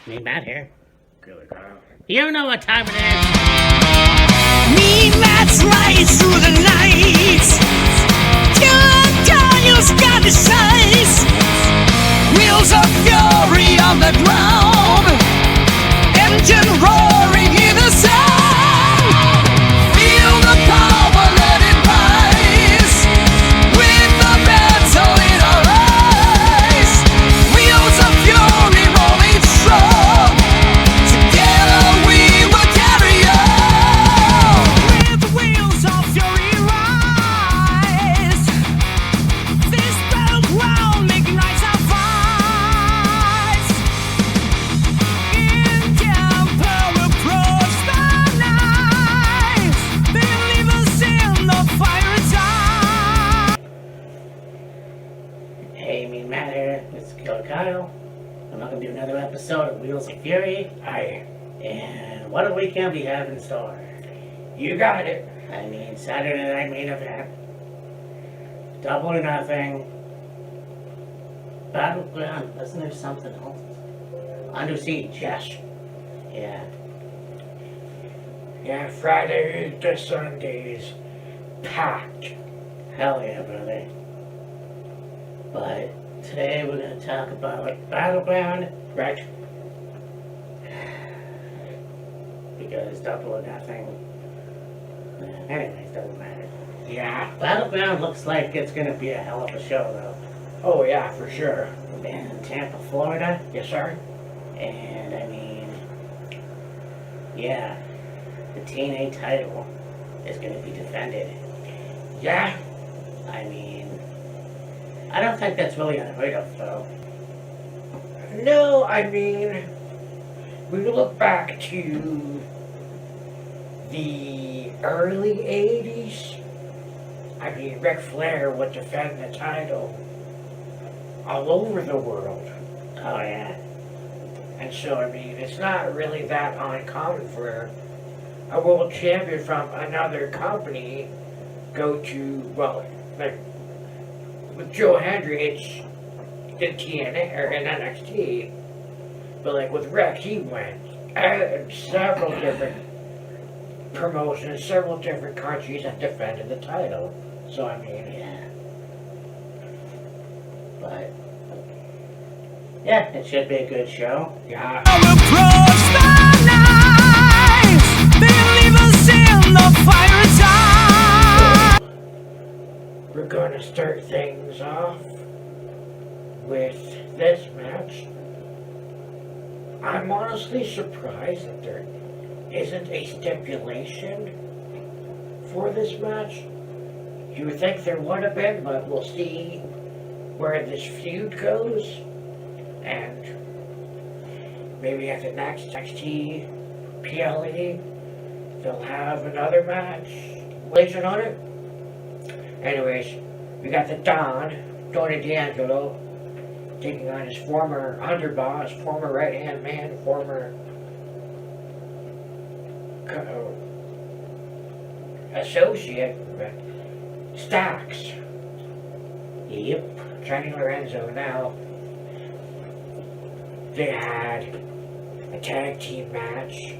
Me, Matt here. Good, Kyle. You know what time it is. Me, Matt's right through the night. Daniel's got the size. Wheels of fury on the ground. Engine roaring in the sound. Feel the power, let it rise. With the battle in our eyes. Wheels of fury rolling strong. Together we will carry on. With the wheels of fury rise. This battleground making rise and fights. Indian power approach the night. They leave us in the fire and die. Hey, me, Matt here. It's Killer Kyle. I'm not gonna do another episode of Wheels of Fury. Aye. And what a weekend we have in store. You got it. I mean, Saturday night main event. Double or nothing. Battleground. Wasn't there something else? Under Siege. Yes. Yeah. Yeah, Friday to Sundays. Packed. Hell yeah, brother. But today we're gonna talk about Battleground. Right. Because double or nothing. Anyways, doesn't matter. Yeah. Battleground looks like it's gonna be a hell of a show, though. Oh, yeah, for sure. In Tampa, Florida, Yes, sir. and I mean, yeah, the TNA title is gonna be defended. Yeah. I mean, I don't think that's really unheard of, though. No, I mean, we look back to the early 80s. I mean, Ric Flair would defend the title all over the world. Oh yeah, And so, I mean, it's not really that uncommon for a world champion from another company go to, well, like, with Joe Hendry, it's in TNA, or in NXT, but like with Rick, he went several different promotions, several different countries and defended the title. So, I mean, yeah. But yeah, it should be a good show. yeah. Approach the night. They leave us in the fire and die. We're gonna start things off with this match. I'm honestly surprised that there isn't a stipulation for this match. You would think there would have been, but we'll see where this feud goes. And maybe at the next NXT PLE, they'll have another match. Legend on it. Anyways, we got the Tony D'Angelo, taking on his former underboss, former right-hand man, former associate, Stacks. Yep. Johnny Lorenzo now. They had a tag team match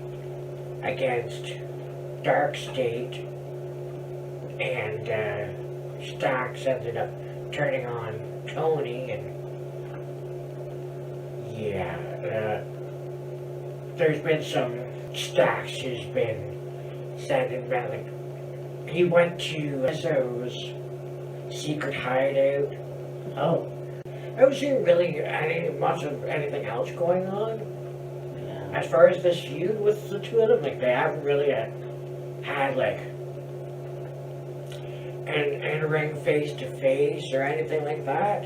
against Dark State, and Stacks ended up turning on Tony, and yeah, there's been some Stacks has been sending back, like, he went to Rizzo's secret hideout. Oh. I haven't seen really much of anything else going on. Yeah. As far as this feud with the two of them, like, they haven't really had, like, an in-ring face-to-face or anything like that.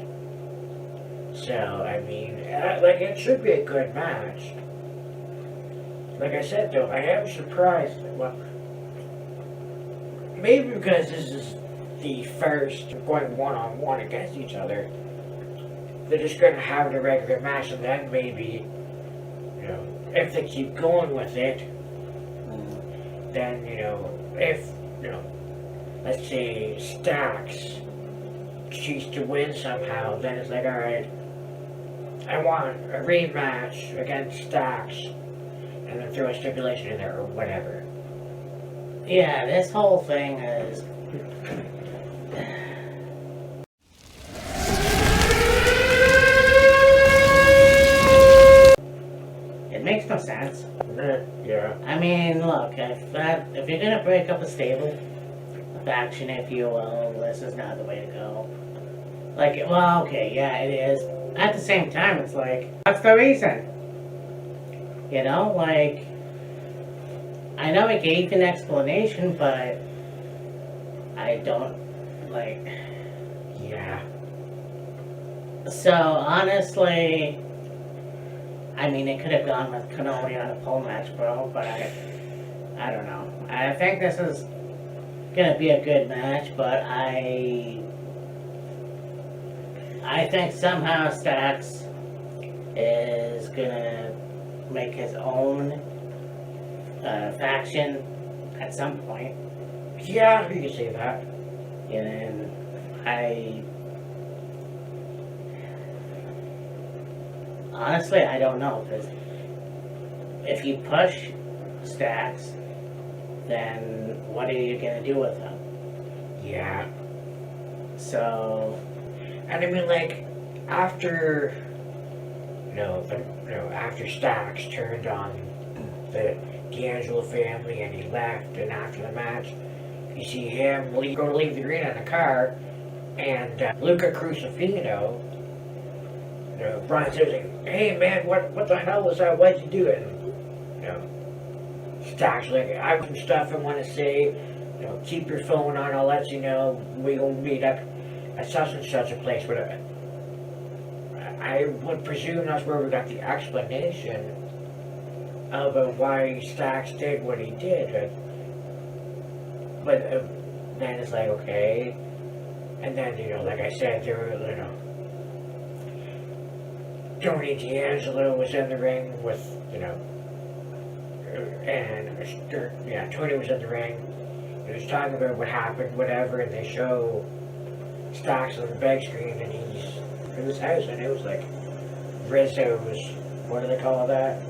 So, I mean, like, it should be a good match. Like I said, though, I am surprised. Well, maybe because this is the first going one-on-one against each other, they're just going to have the regular match, and then maybe, you know, if they keep going with it, then, you know, if, you know, let's say Stacks choose to win somehow, then it's like, alright, I want a rematch against Stacks, and then throw a stipulation in there or whatever. Yeah, this whole thing is. It makes no sense. Yeah. I mean, look, if you're gonna break up a stable, a faction, if you will, this is not the way to go. Like, well, okay, yeah, it is. At the same time, it's like, what's the reason? You know, like, I know I gave an explanation, but I don't, like... Yeah. So, honestly, I mean, it could have gone with Kenobi on a pole match, bro, but I don't know. I think this is gonna be a good match, but I think somehow Stacks is gonna make his own faction at some point. Yeah, you can say that. And honestly, I don't know, because if you push Stacks, then what are you gonna do with him? Yeah. So, And I mean, like, after, after Stacks turned on the D'Angelo family and he left, and after the match, you see him go to leave the arena in a car, and Luca Crucifino, runs in and like, hey man, what the hell was that? Why'd you do it? And, Stacks like, I have some stuff I want to say. Keep your phone on. I'll let you know. We gonna meet up at such and such a place. But I would presume that's where we got the explanation of why Stacks did what he did. But then it's like, okay. And then, like I said, there were, Tony D'Angelo was in the ring with, and Tony was in the ring. He was talking about what happened, whatever, and they show Stacks on the big screen, and he's in his house, and it was like Rizzo's, what do they call that?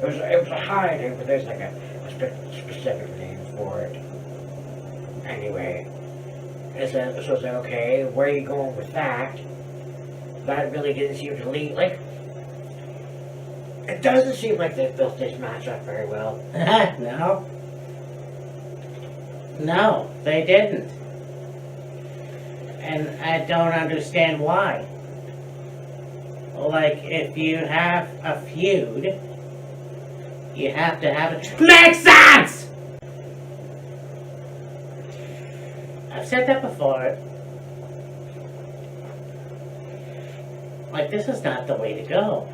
It was a hide, but there's like a specific name for it. Anyway, so it's like, okay, where are you going with that? That really didn't seem to lead, like, it doesn't seem like they built this match up very well. No, they didn't. And I don't understand why. Like, if you have a feud, you have to have it make sense! I've said that before. Like, this is not the way to go.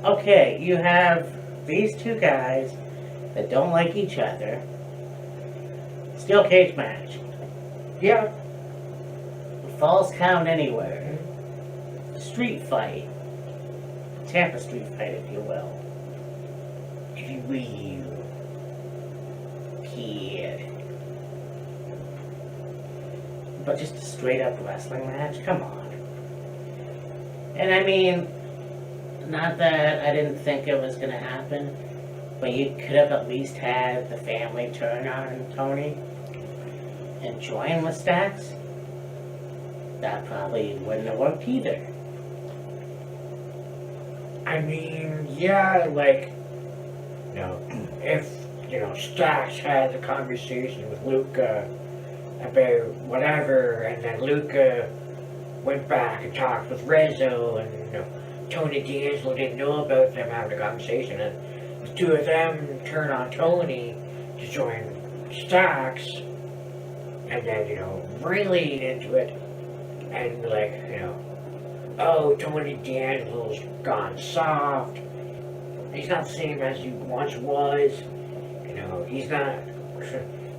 Okay, you have these two guys that don't like each other. Steel cage match. Yeah. Falls count anywhere. Street fight. Tampa street fight, if you will. If you will. Kid. But just a straight up wrestling match? Come on. And I mean, not that I didn't think it was gonna happen, but you could have at least had the family turn on Tony and join with Stacks. That probably wouldn't have worked either. I mean, yeah, like, if, Stacks had a conversation with Luca about whatever, and then Luca went back and talked with Rizzo, and, Tony D'Angelo didn't know about them having a conversation, and the two of them turn on Tony to join Stacks, and then, really into it, and like, oh, Tony D'Angelo's gone soft, he's not the same as he once was, he's not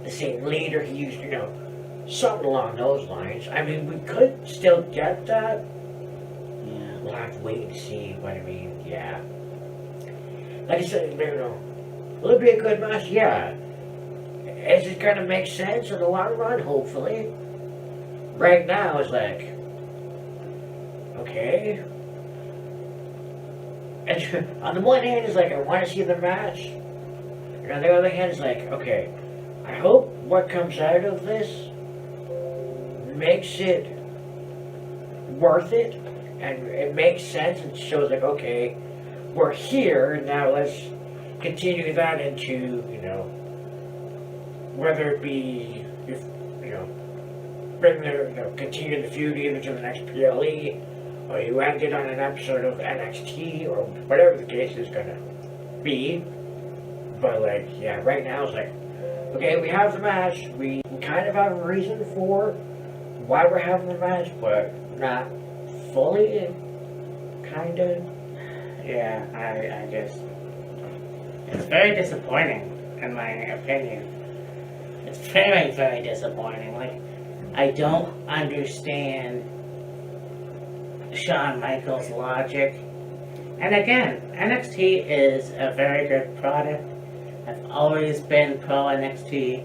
the same leader he used to, something along those lines. I mean, we could still get that. Yeah. We'll have to wait and see, but I mean, yeah. Like I said, will it be a good match? Yeah. Is it gonna make sense in the long run? Hopefully. Right now, it's like, okay. And on the one hand, it's like, I want to see the match. And on the other hand, it's like, okay, I hope what comes out of this makes it worth it. And it makes sense and shows like, okay, we're here, now let's continue that into, whether it be, if, bring the, continue the feud either to the next PLE, or you end it on an episode of NXT, or whatever the case is gonna be. But like, yeah, right now it's like, okay, we have the match, we kind of have a reason for why we're having the match, but not fully, kind of. Yeah, I just... It's very disappointing, in my opinion. It's very, very disappointing. Like, I don't understand Shawn Michaels' logic. And again, NXT is a very good product. I've always been pro NXT.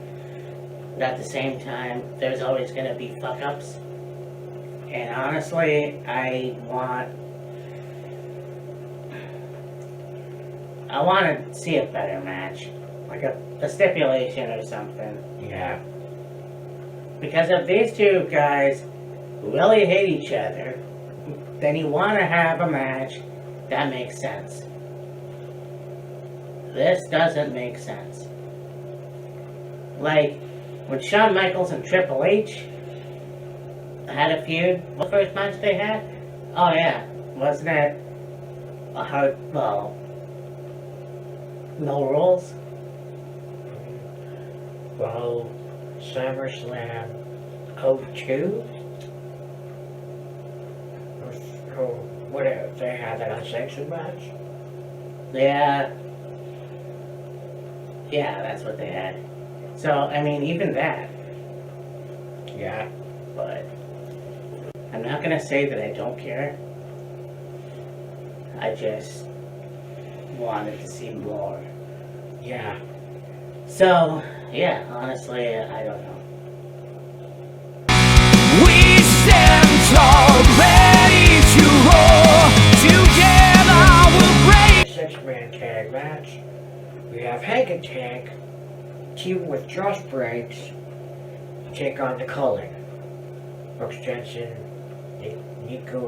But at the same time, there's always going to be fuck-ups. And honestly, I want to see a better match. Like a stipulation or something. Yeah. Because if these two guys really hate each other, then you want to have a match that makes sense. This doesn't make sense. Like, when Shawn Michaels and Triple H had a feud, what first match they had? Oh yeah, wasn't it a hard, well, no rules? Well, SummerSlam 02? Or whatever, they had that unsanctioned match? Yeah. Yeah, that's what they had. So, I mean, even that. Yeah. But I'm not gonna say that I don't care. I just wanted to see more. Yeah. So, yeah, honestly, I don't know. We stand tall, ready to roar. Together we'll break. Six-man tag match. We have Hank and Tank team with Josh Briggs to take on the Culling. Brooks Jensen, Nico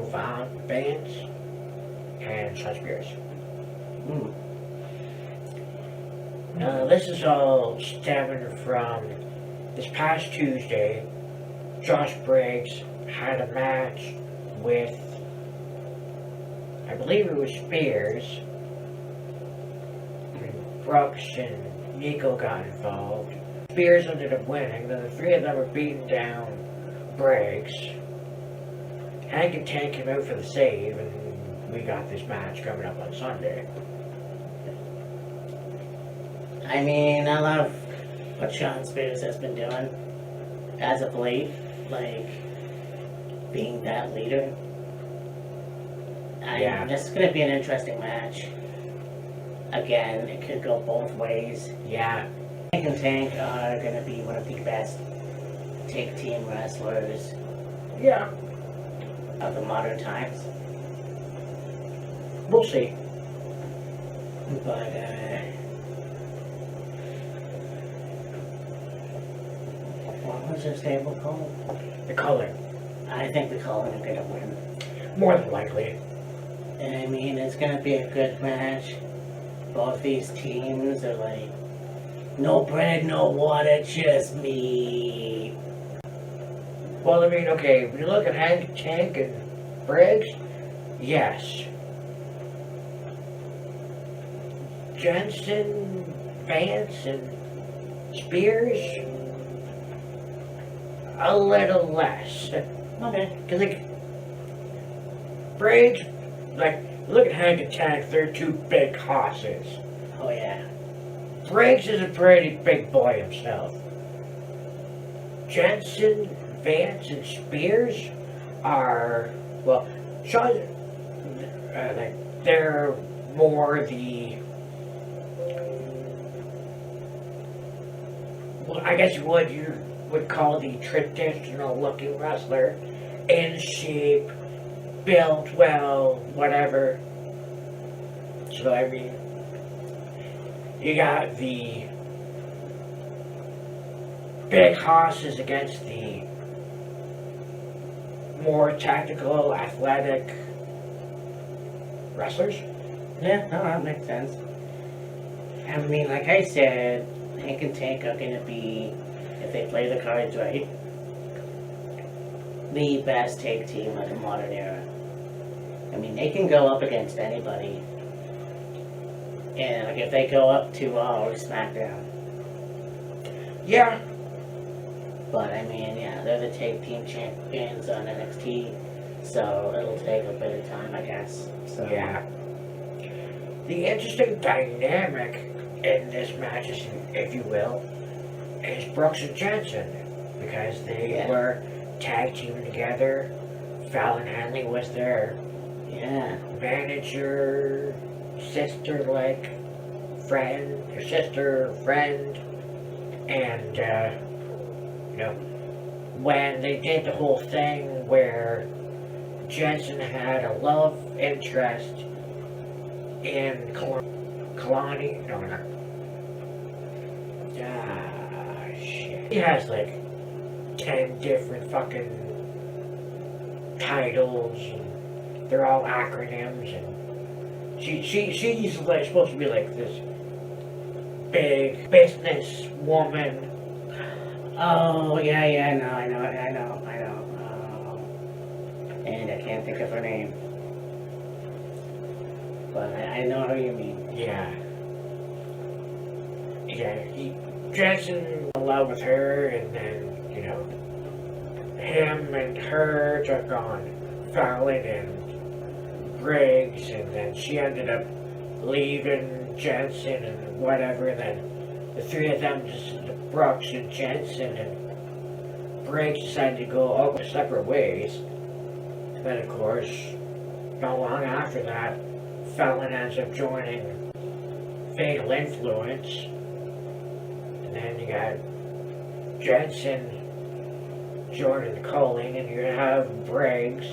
Vance, and Sean Spears. This is all stemming from this past Tuesday. Josh Briggs had a match with, I believe it was Spears. Brooks and Nico got involved. Spears ended up winning, then the three of them were beating down Briggs. Hank and Tank came out for the save, and we got this match coming up on Sunday. I mean, I love what Sean Spears has been doing as of late, like being that leader. This is going to be an interesting match. Again, it could go both ways. Yeah. Hank and Tank are going to be one of the best tag team wrestlers Yeah. of the modern times. We'll see. But, what was their stable called? The Culling. I think the Culling are going to win. More than likely. And I mean, it's going to be a good match. Both these teams are like, no bread, no water, just me. Well, I mean, okay, when you look at Hank, Tank, and Briggs, yes. Jensen, Vance, and Spears, a little less. Okay. Because, like, Briggs, like, look at Hank and Tank, they're two big hosses. Oh yeah. Briggs is a pretty big boy himself. Jensen, Vance, and Spears are, well, Sean, they're more the, well, I guess what you would call the traditional looking wrestler, in shape, built well, whatever. So I mean, you got the big hosses against the more tactical, athletic wrestlers. Yeah, no, that makes sense. I mean, like I said, Hank and Tank are gonna be, if they play the cards right, the best tag team of the modern era. I mean, they can go up against anybody. And like if they go up to Raw or SmackDown. Yeah, But I mean, yeah, they're the tag team champions on NXT, so it'll take a bit of time, I guess. So yeah. The interesting dynamic in this match, if you will, is Brooks and Jensen, because they were tag teaming together. Fallon Henley was their manager, sister-like friend, or sister, friend, and, you know, when they did the whole thing where Jensen had a love interest in Kalani, shit. He has like 10 different fucking titles, and they're all acronyms, and she's like supposed to be like this big business woman. Oh, yeah, I know. And I can't think of her name. But I know who you mean. Yeah. Jensen in love with her, and then, you know, him and her took on Fallon and Briggs, and then she ended up leaving Jensen and whatever, and then the three of them, just Brooks and Jensen and Briggs, decided to go all separate ways. And then, of course, not long after that, Fallon ends up joining Fatal Influence. And then you got Jensen joining Culling, and you have Briggs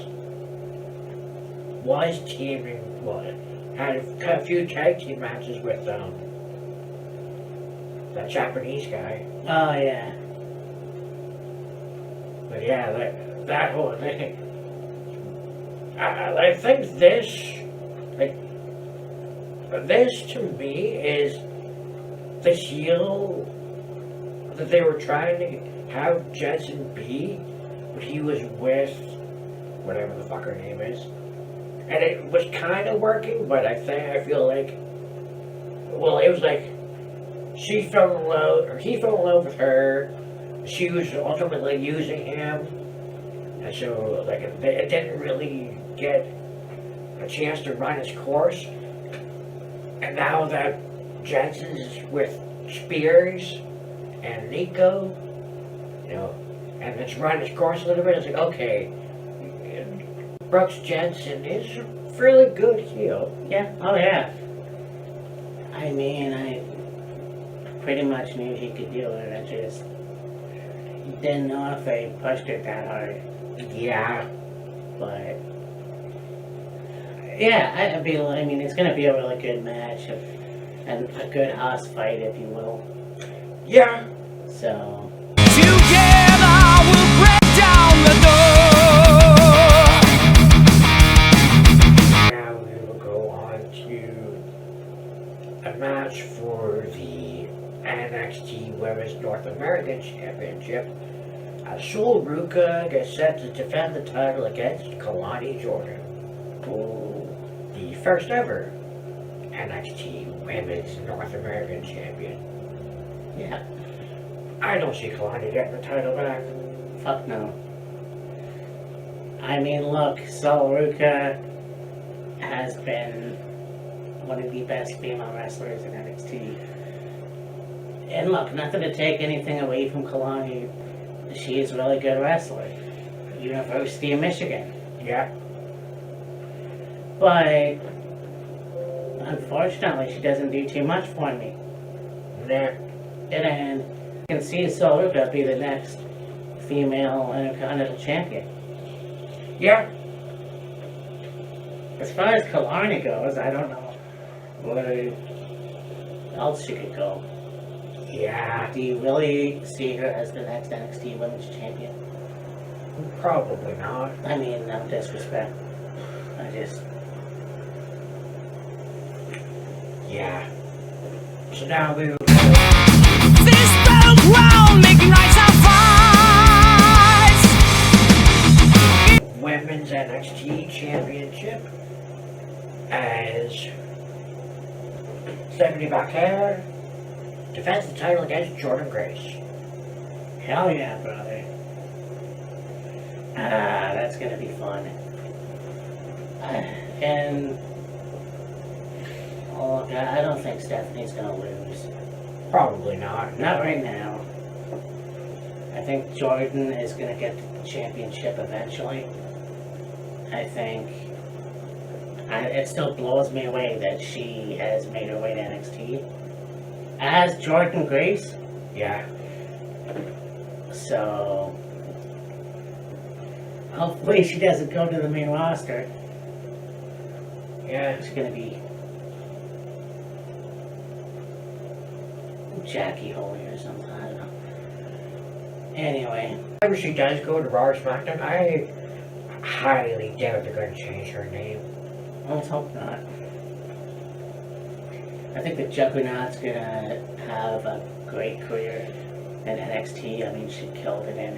was teaming, had a few tag team matches with that Japanese guy. Oh, yeah. But yeah, that whole thing. I think this to me is the heel that they were trying to have Jensen be when he was with whatever the fuck her name is. And it was kind of working, but I feel like, well, it was like he fell in love with her. She was ultimately using him, and so like it didn't really get a chance to run its course. And now that Jensen's with Spears and Nico, you know, and it's run its course a little bit, it's like, okay, Brooks Jensen is a fairly good heel. Yeah, oh yeah. I mean, I pretty much knew he could do it. I just didn't know if they pushed it that hard. Yeah. But yeah, I mean, it's gonna be a really good match, and a good house fight, if you will. Yeah. So Together we'll break down the door. Now we will go on to a match for the NXT Women's North American Championship. Sol Ruka gets set to defend the title against Kalani Jordan, the first ever NXT Women's North American Champion. yeah, I don't see Kalani getting the title back. fuck no. I mean, look, Sol Ruka has been one of the best female wrestlers in NXT. And look, nothing to take anything away from Kalani. She is a really good wrestler. University of Michigan. Yeah. But unfortunately, she doesn't do too much for me. Nah. And I can see Sol Ruka be the next female Intercontinental Champion. Yeah. As far as Kalani goes, I don't know where else she could go. Yeah, Do you really see her as the next NXT Women's Champion? probably not. I mean, no disrespect. I just... Yeah. So now we will This battleground, making lights and fires. Women's NXT Championship as Stephanie Bacquer defends the title against Jordan Grace. Hell yeah, brother. Ah, that's gonna be fun. And... Oh, God, I don't think Stephanie's gonna lose. Probably not. Not right now. I think Jordan is gonna get the championship eventually. I think... it still blows me away that she has made her way to NXT. As Jordan Grace. Yeah. So... hopefully she doesn't go to the main roster. Yeah. It's gonna be... Jackie Holy or something, I don't know. Anyway. Whenever she does go to Raw or SmackDown, I highly doubt they're going to change her name. Let's hope not. I think the Juggernaut's gonna have a great career in NXT. I mean, she killed it in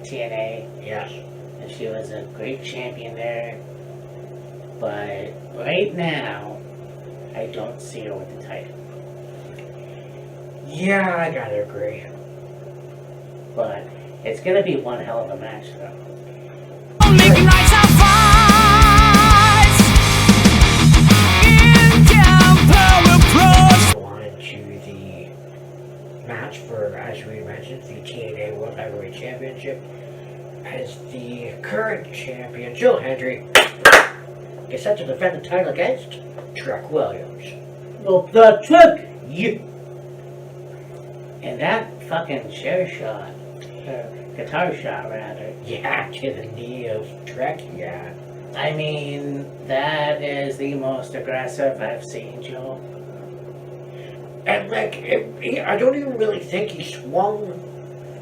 TNA, Yes. and she was a great champion there. But right now, I don't see her with the title. Yeah, I gotta agree. But it's gonna be one hell of a match, though. Making lights and fires. Indian power pros. Go on to the match for, as we mentioned, the TNA World Heavyweight Championship. As the current champion, Jill Hendry, is set to defend the title against Truck Williams. Well, the truck, you. And that fucking chair shot, or guitar shot rather. Yeah, to the knee of Trek, yeah. I mean, that is the most aggressive I've seen Joe. And like, I don't even really think he swung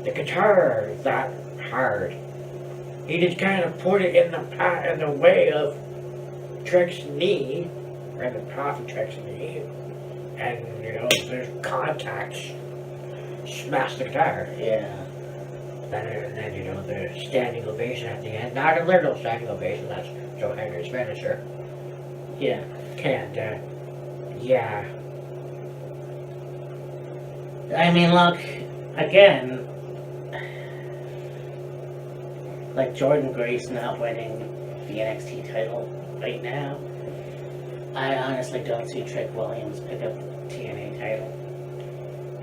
the guitar that hard. He just kind of put it in the way of Trek's knee, or in the path of Trek's knee, and there's contact. Smash the guitar. Yeah. And then the standing ovation at the end. Not a literal standing ovation, that's Joe Hendry's finisher. Yeah. And, yeah. I mean, look, again, like Jordan Grace not winning the NXT title right now, I honestly don't see Trick Williams pick up the TNA title.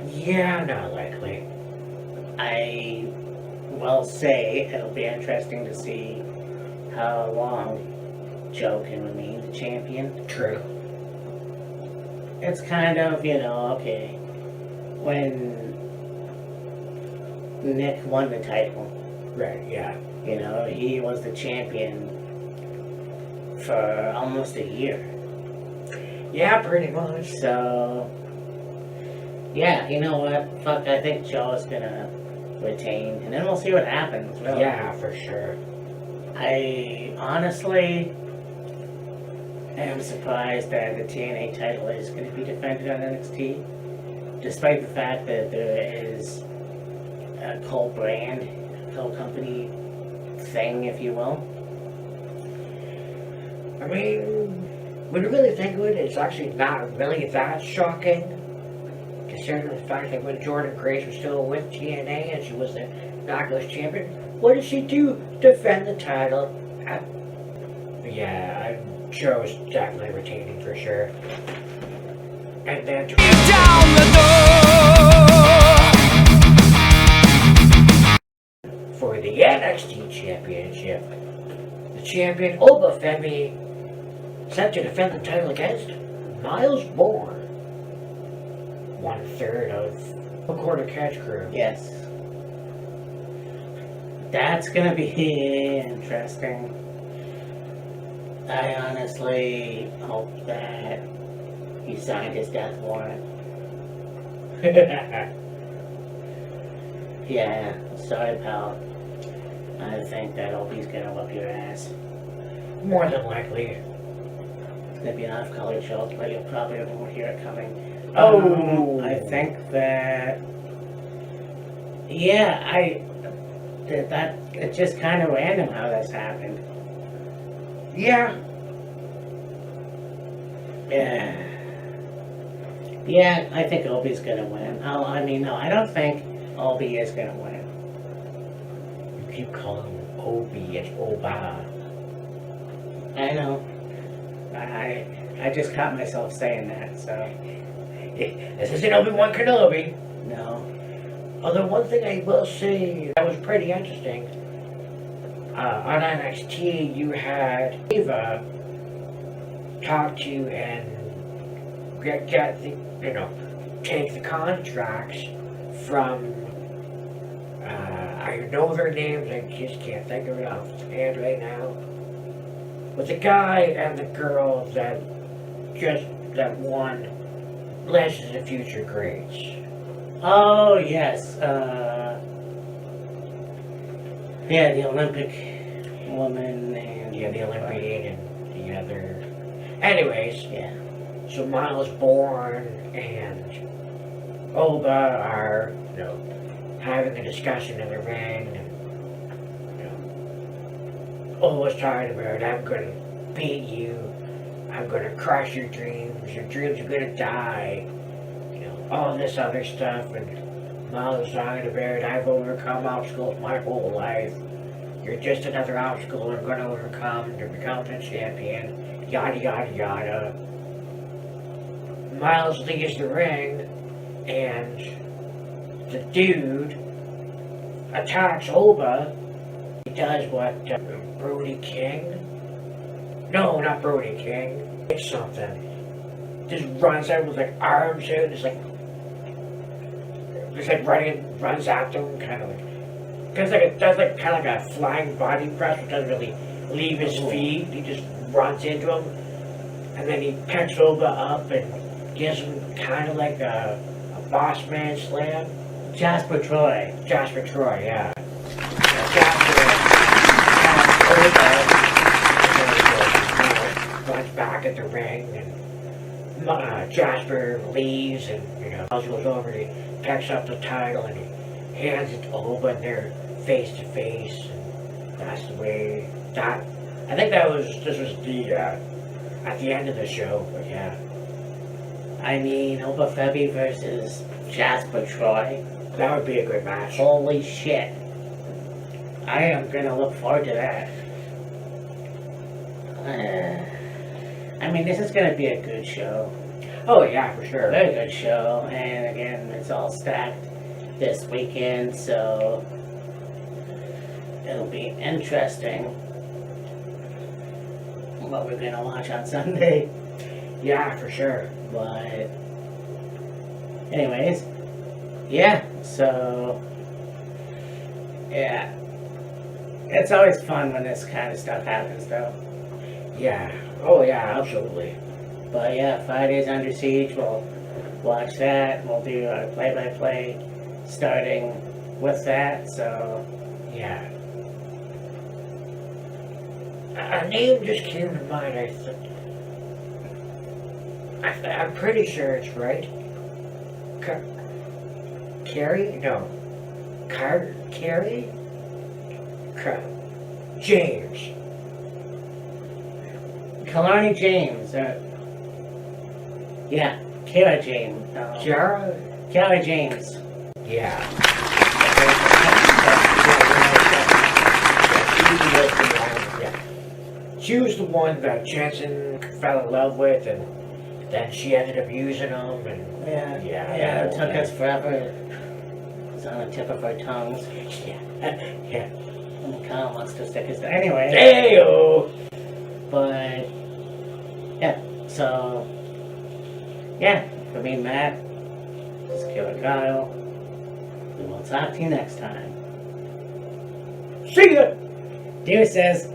Yeah, not likely. I will say it'll be interesting to see how long Joe can remain the champion. True. It's kind of, okay, when Nick won the title, Right, yeah. he was the champion for almost a year. Yeah, pretty much. So, yeah, you know what? Fuck, I think Joe's gonna retain, and then we'll see what happens. Really. Yeah, for sure. I honestly am surprised that the TNA title is going to be defended on NXT, despite the fact that there is a co-brand, co-company thing, if you will. I mean, when you really think of it, it's actually not really that shocking. Considering the fact that when Jordan Grace was still with TNA and she was the Knockouts champion, what did she do? Defend the title. Yeah, Joe's definitely retaining for sure. And then Down the door. for the NXT Championship, the champion Oba Femi set to defend the title against Miles Bourne. 1/3 of a quarter catch crew. Yes. That's gonna be interesting. I honestly hope that he signed his death warrant. Yeah, sorry, pal. I think that Opie's gonna whoop your ass. More than likely. It's gonna be an off-color joke, but you probably won't hear it coming. Oh. I think that. Yeah, it's just kind of random how this happened. Yeah. Yeah. Yeah, I think Opie's gonna win. No, I don't think Opie is gonna win. You keep calling him Obi, it's Oba. I know. I just caught myself saying that, so This isn't Obi-Wan Kenobi. no. Although one thing I will say that was pretty interesting, on NXT you had Eva talk to you and get the, take the contracts from, I know their names, I just can't think of it off the hand right now, but the guy and the girl that won Legends of Future Greats. Oh yes. Yeah, the Olympic woman and Yeah, the Olympian and the other. Anyways, yeah. so Miles Bourne and Oba are, having a discussion in the ring, and, Oba's talking about, I'm gonna beat you, I'm gonna crush your dreams are gonna die, all this other stuff, and Miles is talking about, I've overcome obstacles my whole life, you're just another obstacle I'm gonna overcome to become the champion, yada yada yada. Miles leaves the ring, and the dude attacks Oba. He does what Brody King? No, not Brody King. It's something. Just runs out with arms out. It's runs after him, kind of does kind of like a flying body press, which doesn't really leave his feet. He just runs into him, and then he picks Oba up and gives him kind of like a boss man slam. Jasper Troy, yeah. Runs back at the ring, and Jasper leaves, and Miles goes over, and he picks up the title, and he hands it to Oba, and they're face to face, and that's the way that. I think this was the at the end of the show, but yeah. I mean Oba Febby versus Jasper Troy. That would be a good match. Holy shit. I am gonna look forward to that. I mean, this is gonna be a good show. Oh yeah, for sure. Very good show, and again, it's all stacked this weekend, so it'll be interesting what we're gonna watch on Sunday. Yeah, for sure. But anyways, yeah, so yeah. It's always fun when this kind of stuff happens though. Yeah. Oh yeah, absolutely. But yeah, Fridays Under Siege, we'll watch that. We'll do our play-by-play starting with that, so yeah. A name just came to mind, I'm pretty sure it's right. Carrie? No. Carrie? James. Kalani James. Yeah, Kara James. Jara? Kara James. Yeah. She was the one that Jensen fell in love with, and then she ended up using him, and yeah, it took us forever. It's on the tip of our tongues. Yeah. And Kyle wants to stick his. Anyway. Heyo! But yeah, so yeah, for me, Matt, this is Killer Kyle. We will talk to you next time. See ya! Deuces.